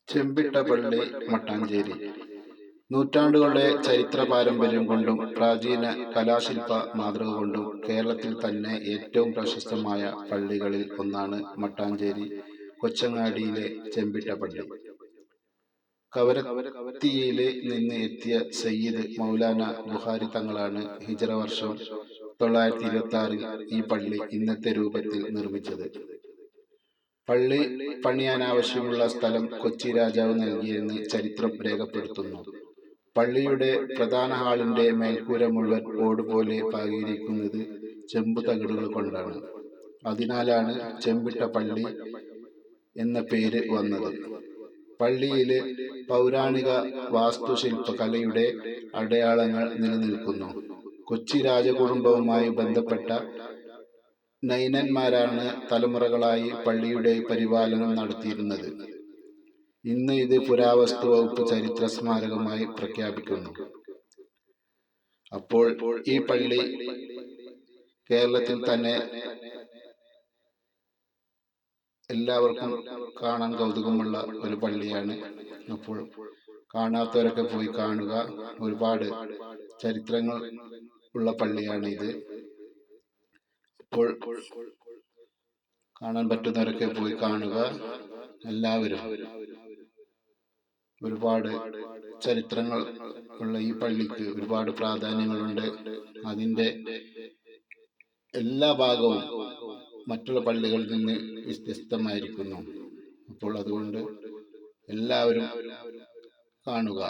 ചെമ്പിട്ടപള്ളി മട്ടാഞ്ചേരി നൂറ്റാണ്ടുകളുടെ ചരിത്ര പാരമ്പര്യം കൊണ്ടും പ്രാചീന കലാശില്പ മാതൃക കൊണ്ടും കേരളത്തിൽ തന്നെ ഏറ്റവും പ്രശസ്തമായ പള്ളികളിൽ ഒന്നാണ് മട്ടാഞ്ചേരി കൊച്ചങ്ങാടിയിലെ ചെമ്പിട്ടപള്ളി. കവരത്തിയിൽ നിന്ന് എത്തിയ സയ്യിദ് മൗലാന ബുഖാരി തങ്ങളാണ് ഹിജ്റ വർഷം 926 ഈ പള്ളി ഇന്നത്തെ രൂപത്തിൽ നിർമ്മിച്ചത്. പള്ളി പണിയാനാവശ്യമുള്ള സ്ഥലം കൊച്ചി രാജാവ് നൽകിയെന്ന് ചരിത്രം രേഖപ്പെടുത്തുന്നു. പള്ളിയുടെ പ്രധാന ഹാളിന്റെ മേൽക്കൂര മുഴുവൻ ഓടുപോലെ പാകിയിരിക്കുന്നത് ചെമ്പു തകിടുകൾ കൊണ്ടാണ്. അതിനാലാണ് ചെമ്പിട്ട പള്ളി എന്ന പേര് വന്നത്. പള്ളിയില് പൗരാണിക വാസ്തുശില്പകലയുടെ അടയാളങ്ങൾ നിലനിൽക്കുന്നു. കൊച്ചി രാജകുടുംബവുമായി ബന്ധപ്പെട്ട നൈനന്മാരാണ് തലമുറകളായി പള്ളിയുടെ പരിപാലനം നടത്തിയിരുന്നത്. ഇന്ന് ഇത് പുരാവസ്തു വകുപ്പ് ചരിത്ര സ്മാരകമായി പ്രഖ്യാപിക്കുന്നു. അപ്പോൾ ഈ പള്ളി കേരളത്തിൽ തന്നെ എല്ലാവർക്കും കാണാൻ കൗതുകമുള്ള ഒരു പള്ളിയാണ്. അപ്പോൾ കാണാത്തവരൊക്കെ പോയി കാണുക. ഒരുപാട് ചരിത്രങ്ങൾ ഉള്ള പള്ളിയാണ് ഇത്. അപ്പോൾ കാണാൻ പറ്റുന്നവരൊക്കെ പോയി കാണുക. എല്ലാവരും ഒരുപാട് ചരിത്രങ്ങൾ ഉള്ള ഈ പള്ളിക്ക് ഒരുപാട് പ്രാധാന്യങ്ങളുണ്ട്. അതിൻ്റെ എല്ലാ ഭാഗവും മറ്റുള്ള പള്ളികളിൽ നിന്ന് വ്യത്യസ്തമായിരിക്കുന്നു. അപ്പോൾ അതുകൊണ്ട് എല്ലാവരും കാണുക.